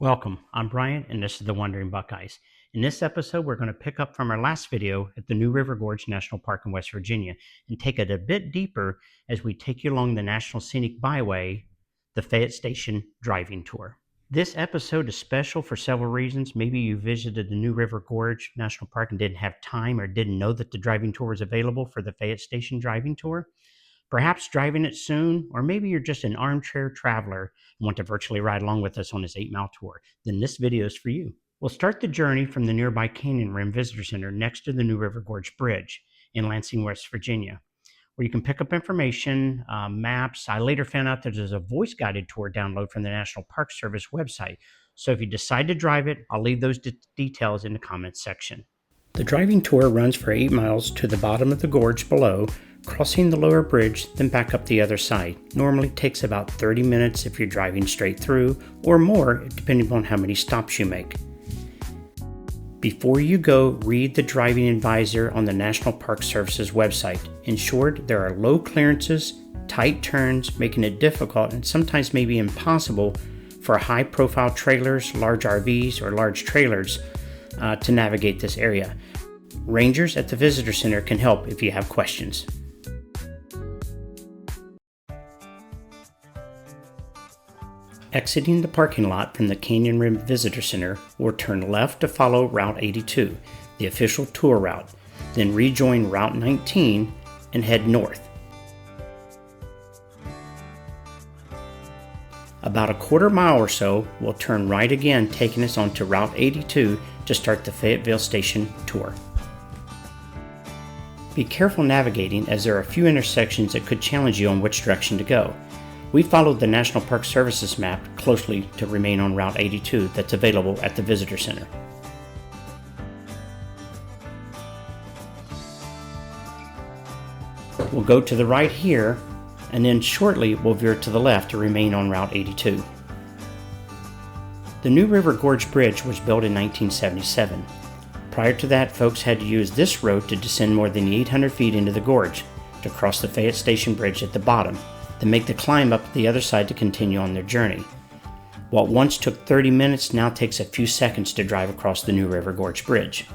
Welcome, I'm Brian, and this is the Wandering Buckeyes. In this episode, we're going to pick up from our last video at the new River Gorge National Park in West Virginia and take it a bit deeper as we take you along the National Scenic Byway, the Fayette Station Driving Tour. This episode is special for several reasons. Maybe you visited the new River Gorge National Park and didn't have time or didn't know that the driving tour was available for the Fayette Station Driving Tour. Perhaps driving it soon, or maybe you're just an armchair traveler and want to virtually ride along with us on this 8-mile tour. Then this video is for you. We'll start the journey from the nearby Canyon Rim Visitor Center next to the new River Gorge Bridge in Lansing, West Virginia, where you can pick up information, maps. I later found out that there's a voice-guided tour download from the National Park Service website. So if you decide to drive it, I'll leave those details in the comments section. The driving tour runs for 8 miles to the bottom of the gorge below, crossing the lower bridge, then back up the other side. Normally takes about 30 minutes if you're driving straight through, or more depending upon how many stops you make. Before you go, read the driving advisor on the National Park Service's website. In short, there are low clearances, tight turns, making it difficult and sometimes maybe impossible for high-profile trailers, large RVs, or large trailers to navigate this area. Rangers at the Visitor Center can help if you have questions. Exiting the parking lot from the Canyon Rim Visitor Center, we'll turn left to follow Route 82, the official tour route, then rejoin Route 19 and head north. About a quarter mile or so, we'll turn right again, taking us onto Route 82 to start the Fayetteville Station tour. Be careful navigating, as there are a few intersections that could challenge you on which direction to go. We followed the National Park Service's map closely to remain on Route 82 that's available at the Visitor Center. We'll go to the right here, and then shortly we'll veer to the left to remain on Route 82. The new River Gorge Bridge was built in 1977. Prior to that, folks had to use this road to descend more than 800 feet into the gorge to cross the Fayette Station Bridge at the bottom, then make the climb up the other side to continue on their journey. What once took 30 minutes now takes a few seconds to drive across the new River Gorge Bridge.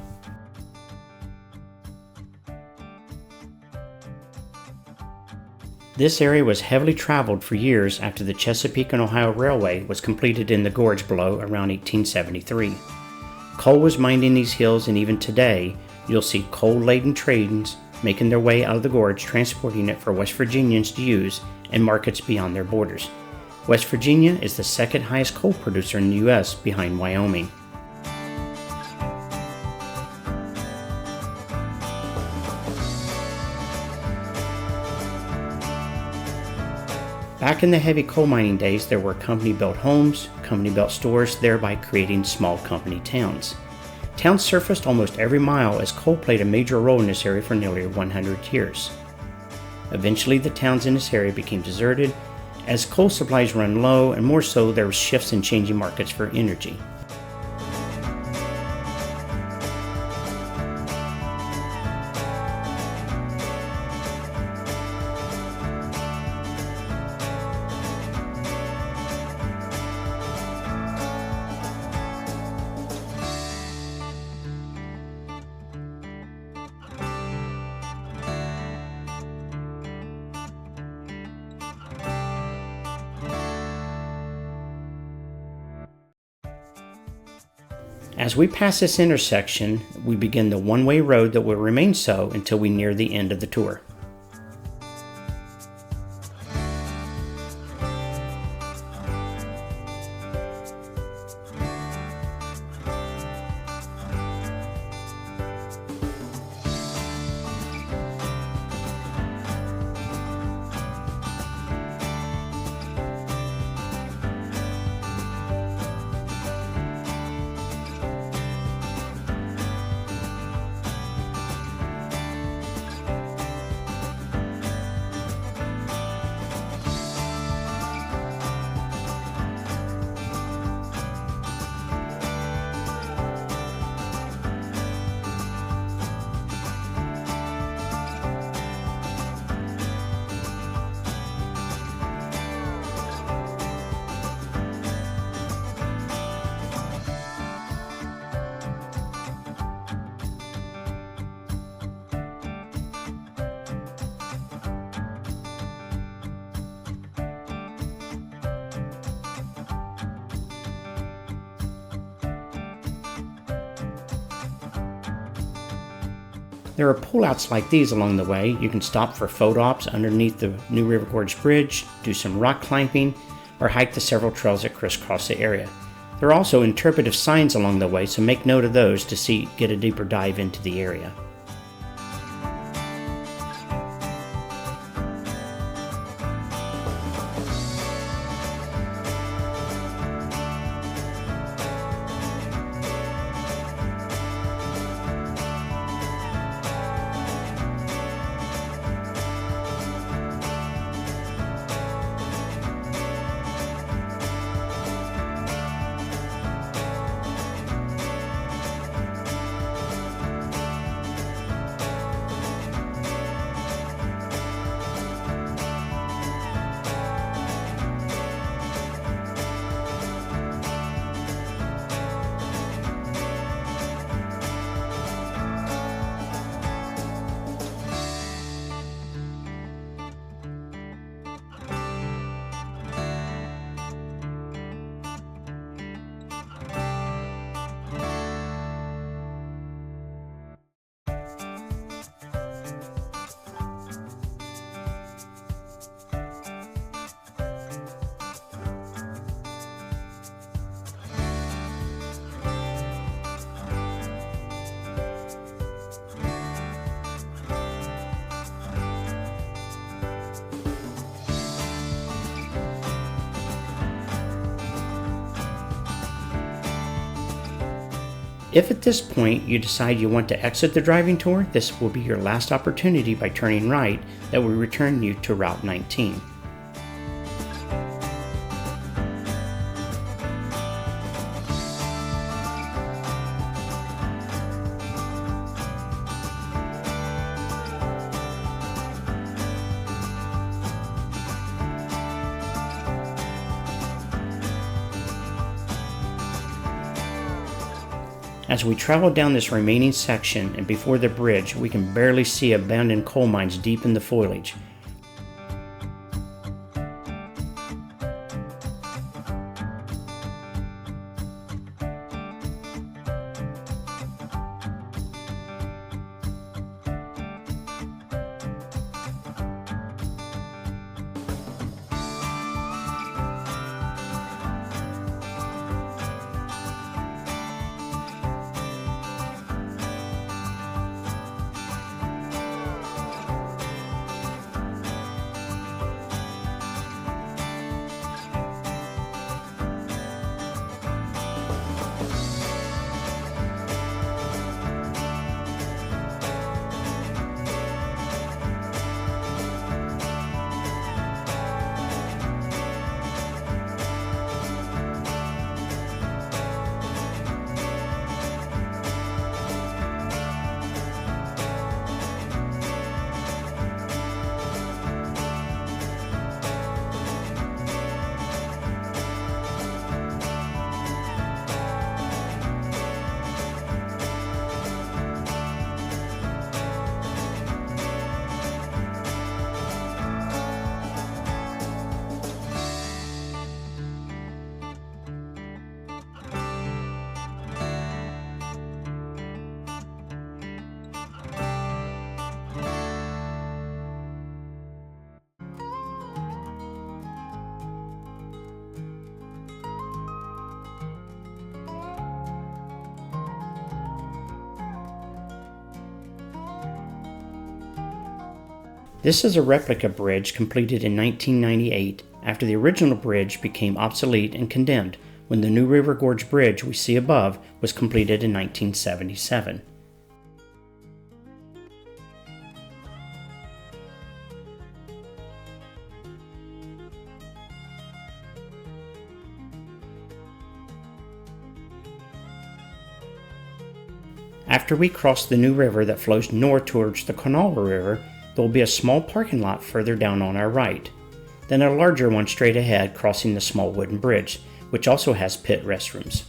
This area was heavily traveled for years after the Chesapeake and Ohio Railway was completed in the gorge below around 1873. Coal was mined in these hills, and even today, you'll see coal-laden trains making their way out of the gorge, transporting it for West Virginians to use and markets beyond their borders. West Virginia is the second highest coal producer in the U.S. behind Wyoming. Back in the heavy coal mining days, there were company-built homes, company-built stores, thereby creating small company towns. Towns surfaced almost every mile as coal played a major role in this area for nearly 100 years. Eventually, the towns in this area became deserted as coal supplies run low, and more so, there were shifts in changing markets for energy. As we pass this intersection, we begin the one-way road that will remain so until we near the end of the tour. There are pullouts like these along the way. You can stop for photo ops underneath the new River Gorge Bridge, do some rock climbing, or hike the several trails that crisscross the area. There are also interpretive signs along the way, so make note of those to get a deeper dive into the area. If at this point you decide you want to exit the driving tour, this will be your last opportunity by turning right that will return you to Route 19. As we travel down this remaining section and before the bridge, we can barely see abandoned coal mines deep in the foliage. This is a replica bridge completed in 1998 after the original bridge became obsolete and condemned when the new River Gorge Bridge we see above was completed in 1977. After we cross the new river that flows north towards the Kanawha River, there will be a small parking lot further down on our right, then a larger one straight ahead crossing the small wooden bridge, which also has pit restrooms.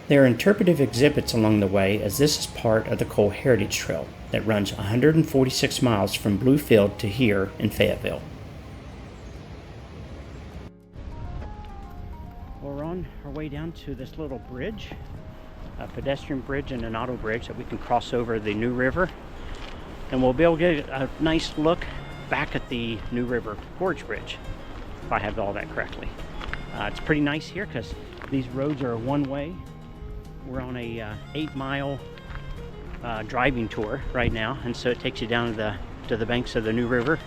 There are interpretive exhibits along the way, as this is part of the Coal Heritage Trail that runs 146 miles from Bluefield to here in Fayetteville. We're on our way down to this little bridge, a pedestrian bridge and an auto bridge that we can cross over the New River, and we'll be able to get a nice look back at the New River Gorge Bridge, if I have all that correctly. It's pretty nice here because these roads are one-way. We're on a 8-mile driving tour right now, and so it takes you down to the banks of the New River.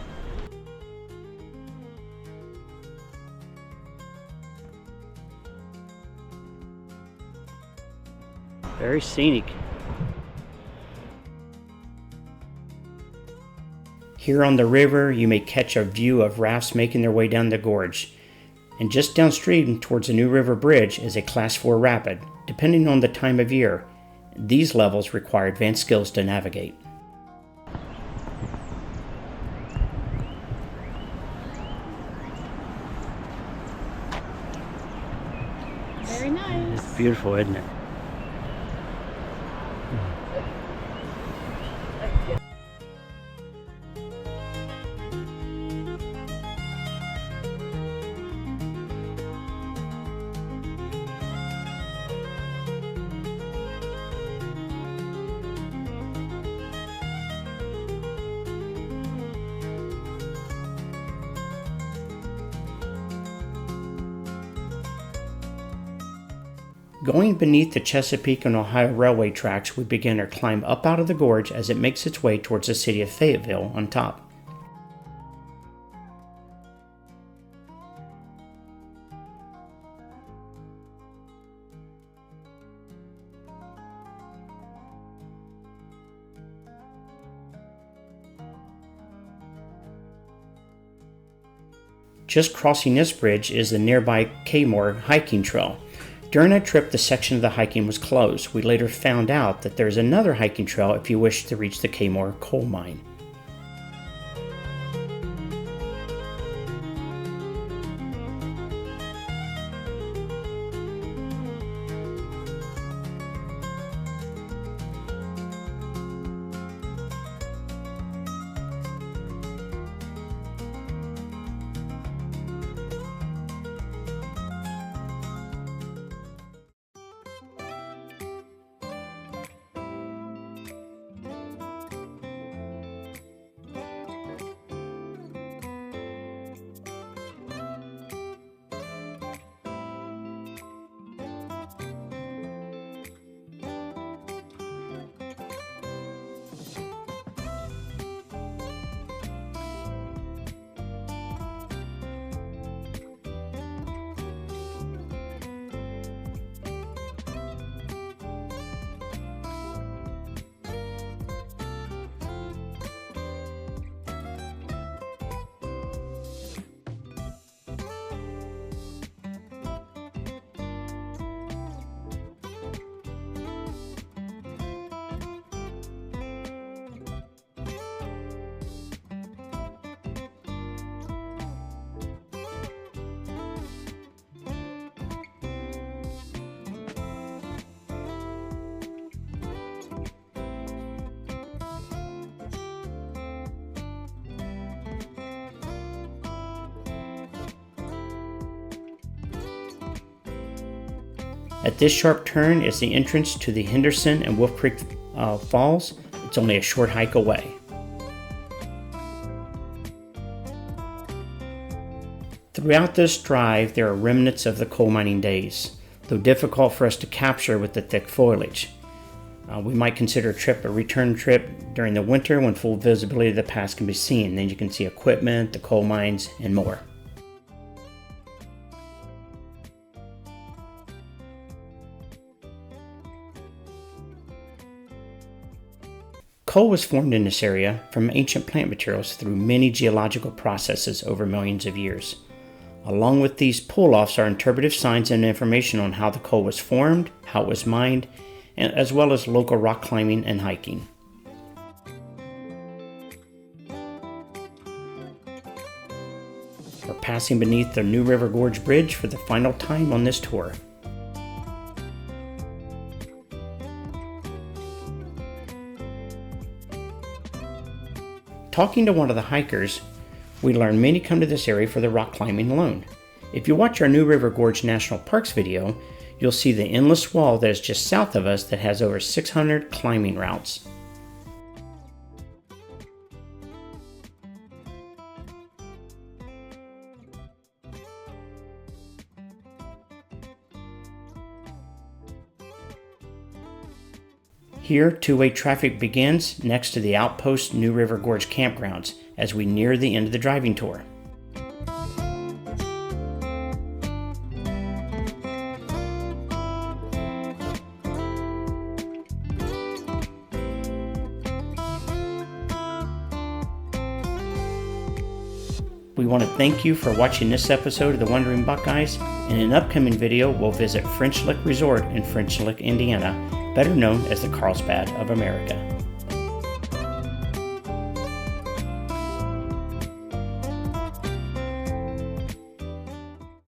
Very scenic. Here on the river, you may catch a view of rafts making their way down the gorge. And just downstream towards the New River Bridge is a Class 4 rapid, depending on the time of year. These levels require advanced skills to navigate. Very nice. It's beautiful, isn't it? Going beneath the Chesapeake and Ohio Railway tracks, we begin our climb up out of the gorge as it makes its way towards the city of Fayetteville on top. Just crossing this bridge is the nearby Kmore hiking trail. During our trip, the section of the hiking was closed. We later found out that there is another hiking trail if you wish to reach the Kmore coal mine. At this sharp turn is the entrance to the Henderson and Wolf Creek Falls. It's only a short hike away. Throughout this drive, there are remnants of the coal mining days, though difficult for us to capture with the thick foliage. We might consider a trip a return trip during the winter when full visibility of the pass can be seen. Then you can see equipment, the coal mines, and more. Coal was formed in this area from ancient plant materials through many geological processes over millions of years. Along with these pull-offs are interpretive signs and information on how the coal was formed, how it was mined, and as well as local rock climbing and hiking. We're passing beneath the New River Gorge Bridge for the final time on this tour. talking to one of the hikers, we learned many come to this area for the rock climbing alone. If you watch our New River Gorge National Parks video, you'll see the endless wall that is just south of us that has over 600 climbing routes. Here, two-way traffic begins next to the Outpost New River Gorge campgrounds as we near the end of the driving tour. We want to thank you for watching this episode of the Wandering Buckeyes. In an upcoming video, we'll visit French Lick Resort in French Lick, Indiana, better known as the Carlsbad of America.